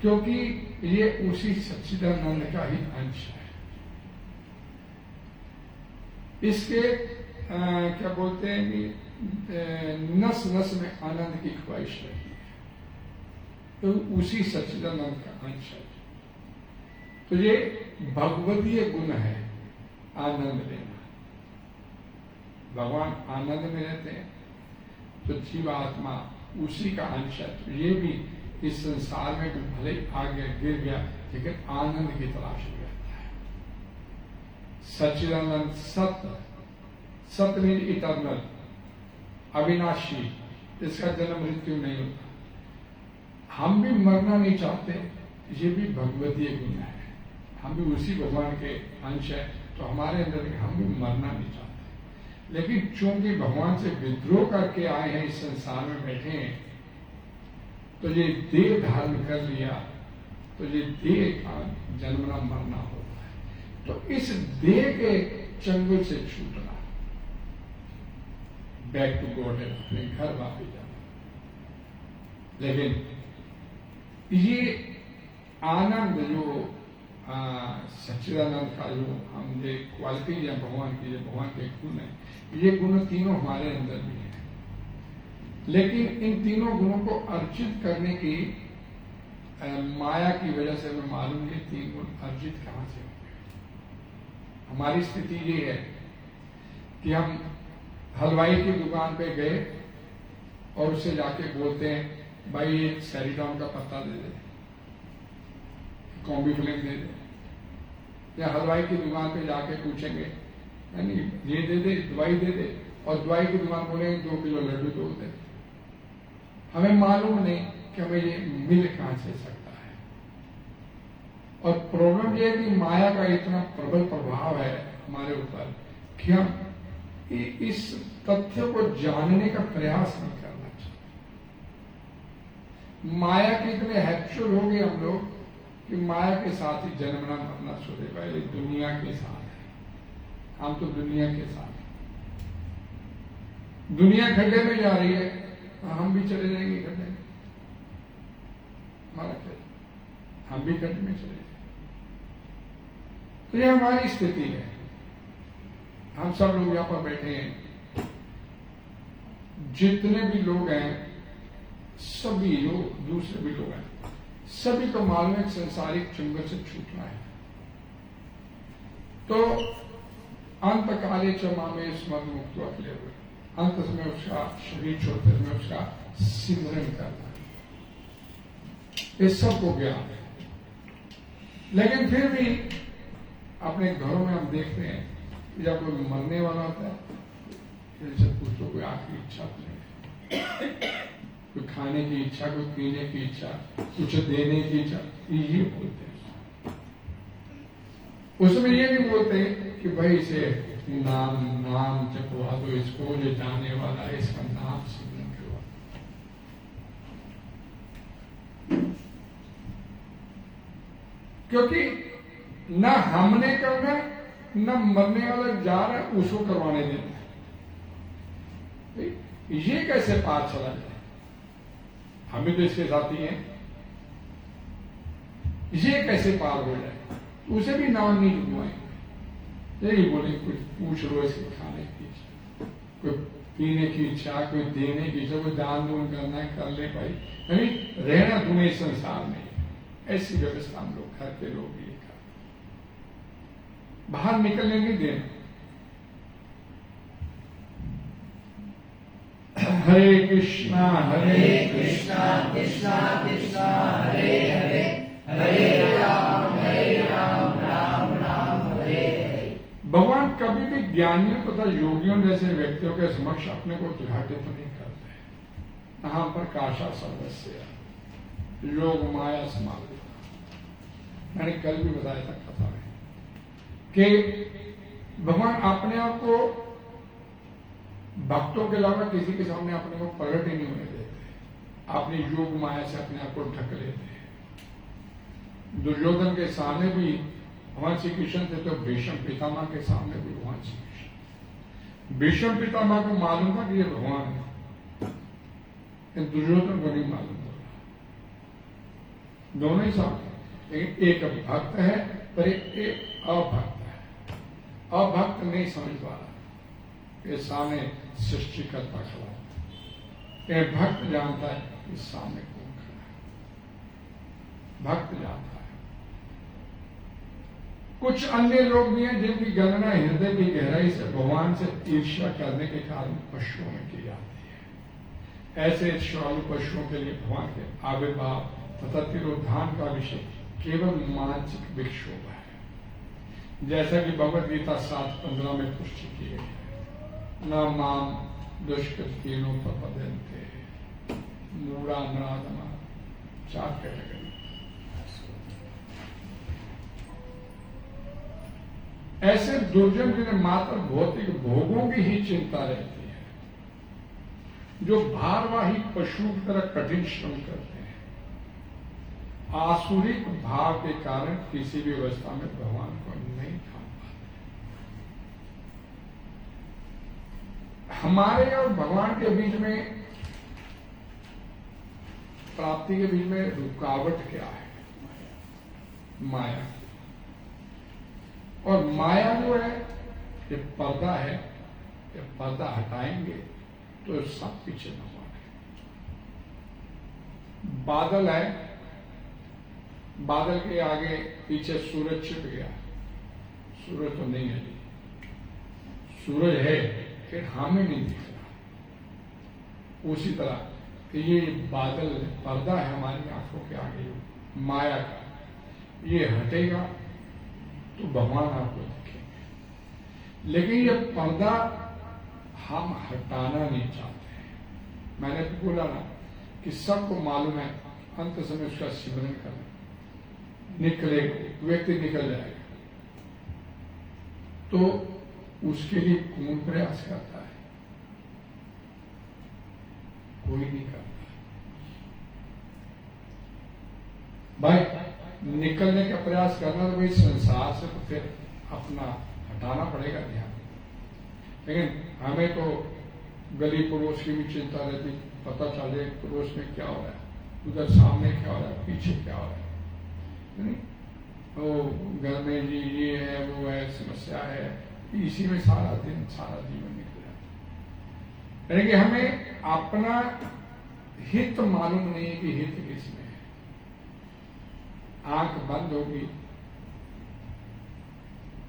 क्योंकि ये उसी सच्चिदानंद का ही अंश है। इसके क्या बोलते हैं कि नस नस में आनंद की ख्वाहिश रहती है, तो उसी सच्चिदानंद का अंश है। तो ये भगवतीय गुण है आनंद लेना। भगवान आनंद में रहते हैं तो जीवात्मा उसी का अंश है। तो ये भी इस संसार में भी भले आगे गिर गया लेकिन आनंद की तलाश में रहता है। सच्चिदानंद सत्य, सत्य मीन इटर्नल, अविनाशी, इसका जन्म मृत्यु नहीं होता। हम भी मरना नहीं चाहते, ये भी भगवतीय गुण है। हम भी उसी भगवान के अंश है, तो हमारे अंदर भी हम भी मरना नहीं चाहते। लेकिन चूंकि भगवान से विद्रोह करके आए हैं, इस संसार में बैठे हैं, तो ये देह धारण कर लिया, तो ये देह का जन्मना मरना होता है। तो इस देह के चंगुल से छूटना, बैक टू गॉड है, अपने घर वापस जाना। लेकिन ये आनंद जो सच्चिदानंद का जो हम ये क्वालिटी या भगवान की, भगवान के गुण है, ये गुण तीनों हमारे अंदर भी है। लेकिन इन तीनों गुणों को अर्जित करने की माया की वजह से हमें मालूम नहीं तीन गुण अर्जित कहां से होंगे। हमारी स्थिति ये है कि हम हलवाई की दुकान पे गए और उससे जाके बोलते हैं, भाई ये सैरिडॉन का पत्ता दे दे, कॉम्बिफ्लेम दे दे। या हलवाई की दुकान पे जाके पूछेंगे, यानी ये दे दे, दवाई दे दे, और दवाई की दुकान बोलेंगे 2 किलो लड्डू तोड़ दे। हमें मालूम नहीं कि हमें ये मिल कहां से सकता है। और प्रॉब्लम ये है कि माया का इतना प्रबल प्रभाव है हमारे ऊपर कि हम इस तथ्य को जानने का प्रयास नहीं करना चाहते। माया के इतने हैप्चुअल हो गए हम लोग कि माया के साथ ही जन्मना मरना शुरू है। पहले दुनिया के साथ है, हम तो दुनिया के साथ हैं। दुनिया खड्डे में जा रही है, हम भी चले जाएंगे खड्डे में। हमारा क्या, हम भी खड्डे में चले जाएंगे। तो ये हमारी स्थिति है। हम सब लोग यहां पर बैठे हैं, जितने भी लोग हैं, सभी लोग, दूसरे भी लोग हैं, सभी को मालूम है संसारिक चंगल से छूटना है। तो अंत काले चमा में स्मरण मुक्त अखिले हुए, अंत में उसका शरीर छोड़ते में उसका सिमरन करना है। ये सबको ज्ञान है। लेकिन फिर भी अपने घरों में हम देखते हैं जब कोई मरने वाला होता है, जैसे कुछ कोई आखिरी इच्छा नहीं, कोई खाने की इच्छा, कोई पीने की इच्छा, कुछ देने की इच्छा, ये बोलते हैं। उसमें ये नहीं बोलते कि भाई इसे नाम जपवा दो, इसको जो जाने वाला है इसका नाम सिमरन करवा। क्योंकि न हमने करना, न मरने वाला जा रहा है उसको करवाने देना। ये कैसे पार चला जाए? हमें तो इसके साथ ही हैं, ये कैसे पार हो जाए? उसे भी नाम नहीं जुड़वाएंगे। यही बोले कुछ पूछ लो, इसके खाने की इच्छा, कोई पीने की इच्छा, कोई देने की इच्छा, कोई दान दून करना है कर ले भाई, नहीं रहना तुम्हें इस संसार में। ऐसी व्यवस्था हम लोग घर के लोग ये कर, बाहर निकलने नहीं देना। हरे कृष्णा कृष्णा कृष्णा कृष्णा हरे हरे, हरे राम राम राम हरे हरे। भगवान कभी भी ज्ञानियों तथा योगियों जैसे व्यक्तियों के समक्ष अपने को उद्घाटित नहीं करते। अहम प्रकाशा सर्वस्य, योग माया समाधि। मैंने कल भी बताया था कथा में कि भगवान अपने आप को भक्तों के अलावा किसी के सामने अपने को प्रकट ही नहीं होने देते। अपनी योग माया से अपने आप को ढक लेते हैं। दुर्योधन के सामने भी भगवान श्री कृष्ण थे, तो भीष्म पितामह के सामने भी भगवान श्री कृष्ण। भीष्म पितामह को मालूम था कि ये भगवान है, लेकिन दुर्योधन को नहीं मालूम था। दोनों ही सामने, लेकिन एक भक्त है पर एक अभक्त है। अभक्त नहीं समझ पा रहा ये सामने सृष्टिकर्ता खड़ा है। ये भक्त जानता है कि सामने कौन खड़ा है। भक्त जानता है। कुछ अन्य लोग भी हैं जिनकी गणना हृदय की गहराई से भगवान से ईर्ष्या करने के कारण पशुओं में की जाती है। ऐसे श्रालु पशुओं के लिए भगवान के आविर्भाव तथा तिरोधान का विषय केवल मानसिक विक्षोभ है, जैसा कि भगवद गीता 7:15 में पुष्टि की गई है। न माम दुष्कृतिनो प्रपद्यन्ते मूढ़ा नराधमा, 4 कैटेगरी। ऐसे दुर्जन जिन्हें मात्र भौतिक भोगों की ही चिंता रहती है, जो भारवाही पशु की तरह कठिन श्रम करते हैं, आसुरिक भाव के कारण किसी भी अवस्था में भगवान को नहीं थाम पाते। हमारे और भगवान के बीच में, प्राप्ति के बीच में रुकावट क्या है? माया। और माया जो है ये पर्दा है, ये पर्दा हटाएंगे तो सब पीछे न होंगे। बादल है, बादल के आगे पीछे सूरज छिप गया, सूरज तो नहीं है, सूरज है लेकिन हमें नहीं दिख रहा। उसी तरह ये बादल पर्दा है हमारी आंखों के आगे माया का, ये हटेगा तो भगवान आपको दिखेंगे। लेकिन ये पर्दा हम हटाना नहीं चाहते हैं। मैंने तो बोला ना कि सबको मालूम है अंत समय उसका सिमरन करना, निकलेगा, व्यक्ति निकल जाएगा, तो उसके लिए कौन प्रयास करता है? कोई नहीं करता। भाई निकलने का प्रयास करना तो भाई संसार से तो फिर अपना हटाना पड़ेगा ध्यान। लेकिन हमें तो गली पड़ोस की भी चिंता रहती, पता चले पड़ोस में क्या हो रहा है, उधर सामने क्या हो रहा है, पीछे क्या हो रहा है, नहीं? तो घर में जी ये है, वो है, समस्या है, इसी में सारा दिन सारा जीवन निकल जाता है। यानी कि हमें अपना हित मालूम नहीं है कि हित किसमें है। आंख बंद होगी,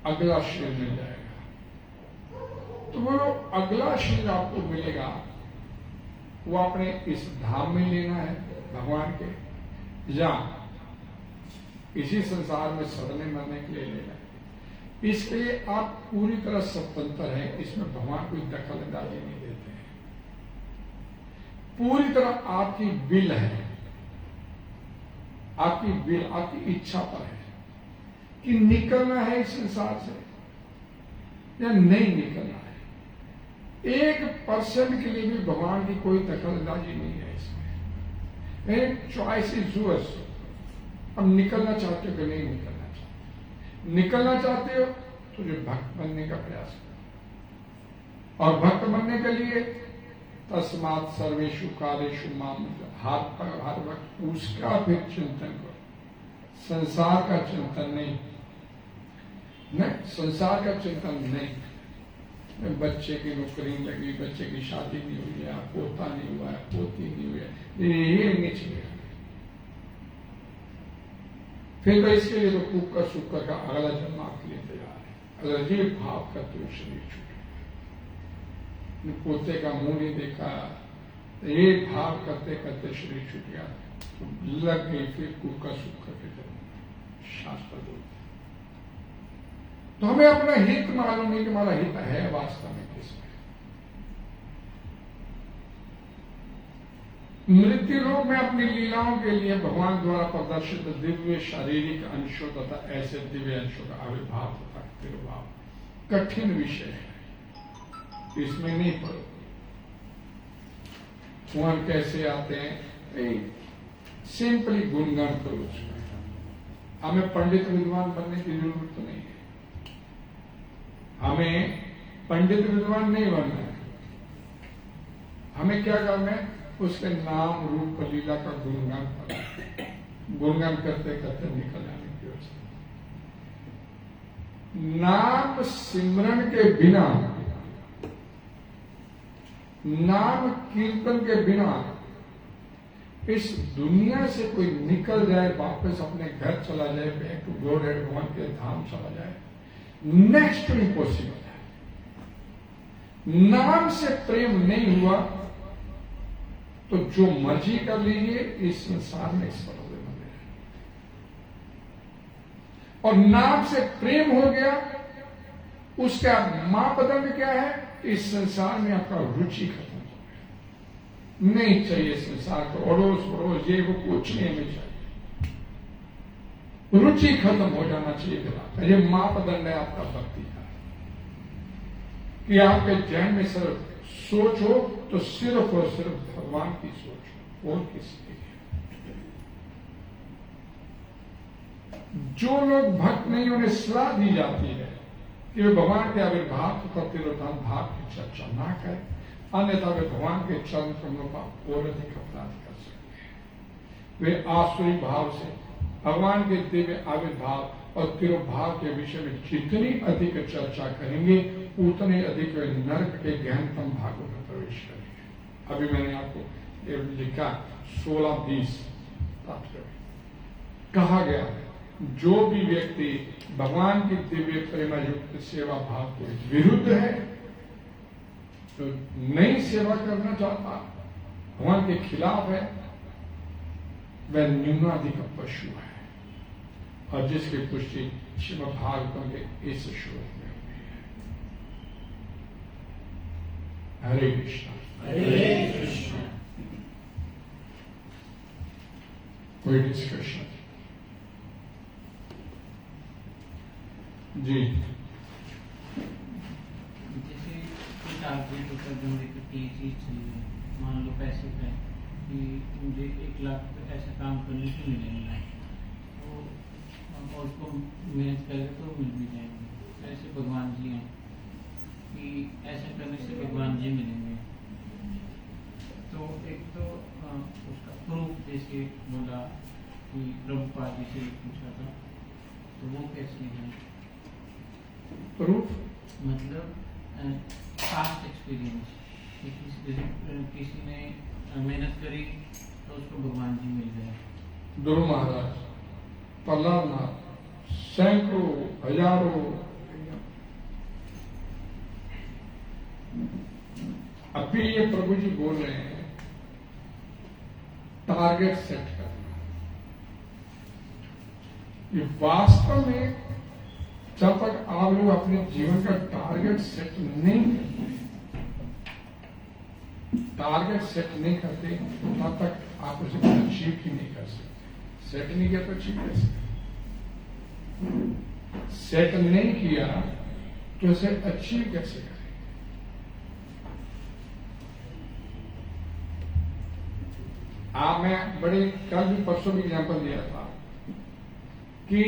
अगला शरीर मिल जाएगा, तो वो अगला शरीर आपको मिलेगा, वो अपने इस धाम में लेना है भगवान के, या इसी संसार में सड़ने मरने के लिए लेना है। इसके लिए आप पूरी तरह स्वतंत्र हैं, इसमें भगवान कोई दखल अंदाजी नहीं देते हैं। पूरी तरह आपकी विल है, आपकी विल, आपकी इच्छा पर है कि निकलना है इस संसार से या नहीं निकलना है। 1% के लिए भी भगवान की कोई दखल अंदाजी नहीं है इसमें। Choice is yours. अब निकलना चाहते हो कि नहीं निकलना चाहते? निकलना चाहते हो तो जो भक्त बनने का प्रयास करो, और भक्त बनने के लिए तस्मात् सर्वेषु कार्येषु माम, हर वक्त उसका फिर चिंतन करो, संसार का चिंतन नहीं, संसार का चिंतन नहीं। बच्चे की नौकरी लगी, बच्चे की शादी नहीं हुई है, पोता नहीं हुआ है, पोती नहीं हुई है, ये नहीं चलेगा। फिर तो इसके लिए तो कुकर सुकर का अगला जन्म आपके लिए तैयार है। अगर ये भाव का तो शरीर छूटेगा। पोते का मुंह नहीं देखा, ये भाव करते करते शरीर छूट गया तो लग गई फिर कुकर सुकर के जन्म, शास्त्र बोलते। तो हमें अपना हित मालूम नहीं कि हमारा हित है वास्तव में किसमें। मृत्यु लोक में अपनी लीलाओं के लिए भगवान द्वारा प्रदर्शित दिव्य शारीरिक अंशों तथा ऐसे दिव्य अंशों का आविर्भाव तथा तिरुभाव कठिन विषय है, इसमें नहीं पड़ो। भगवान कैसे आते हैं, सिंपली गुणगान करो उसमें। हमें पंडित विद्वान बनने की जरूरत नहीं है, हमें पंडित विद्वान नहीं बनना है। हमें क्या करना है, उसके नाम रूप लीला का गुणगान करना, गुणगान करते करते निकल जाने की व्यवस्था। नाम सिमरन के बिना, नाम कीर्तन के बिना इस दुनिया से कोई निकल जाए, वापस अपने घर चला जाए, बैक टू गॉड एंड भगवान के धाम चला जाए, नेक्स्ट टू इम्पॉसिबल है। नाम से प्रेम नहीं हुआ तो जो मर्जी कर लीजिए, इस संसार में इस पर बंधे हैं। और नाम से प्रेम हो गया, उसका मापदंड क्या है, इस संसार में आपका रुचि खत्म हो गया। नहीं चाहिए संसार को, अड़ोस पड़ोस ये वो कुछ नहीं हमें चाहिए, रुचि खत्म हो जाना चाहिए फिर। ये मापदंड है आपका भक्ति का, कि आपके जहन में सिर्फ सोच हो तो सिर्फ और सिर्फ भगवान की सोच हो, और किसी की। जो लोग भक्त नहीं, उन्हें सलाह दी जाती है कि वे भगवान के आविर्भाव तथा तिरोधान भाव की चर्चा ना करें, अन्यथा वे भगवान के चरण कमलों का और अधिक अपराध कर सकते हैं। वे आसुरी भाव से भगवान के दिव्य आविर्भाव और तिरोभाव के विषय में जितनी अधिक चर्चा करेंगे, उतने अधिक वे नरक के गहनतम भागों में प्रवेश करेंगे। अभी मैंने आपको लिखा 16-20 कहा गया है, जो भी व्यक्ति भगवान की दिव्य प्रेमायुक्त सेवा भाव के विरुद्ध है, तो नई सेवा करना चाहता, भगवान के खिलाफ है, वह न्यूनाधिक पशु है। और जिसकी पुष्टि श्रीमद् भागवतम के इस श्लोक में हुई है। हरे कृष्णा। हरे कृष्णा। कोई डिस्कशन? जी। जैसे कुछ टारगेट होता है बंदे को कि चीज चाहिए, मान लो पैसे का कि मुझे 1 लाख ऐसा काम करने से मिलेगा, तो और उसको मेहनत करेगा तो मिल भी जाएंगे। ऐसे भगवान जी हैं कि ऐसा करने से भगवान जी मिलेंगे। तो एक तो उसका प्रूफ जैसे बोला कि प्रभुपाद जी से पूछा था, तो वो कैसे है प्रूफ? मतलब पास्ट एक्सपीरियंस, किसी ने मेहनत करी तो उसको भगवान जी मिल गए। ध्रुव महाराज, प्रहलाद महाराज, सैकड़ों हजारों, अभी ये प्रभु जी बोल रहे हैं टारगेट सेट करना। ये वास्तव में जब तक आप लोग अपने जीवन का टारगेट सेट नहीं करते, टारगेट सेट नहीं करते, तब तक आप उसे अचीव ही नहीं कर सकते। सेट नहीं किया तो अचीव कैसे? सेट नहीं किया तो उसे अचीव कैसे करें? मैं बड़े कल भी परसों भी एग्जाम्पल दिया था कि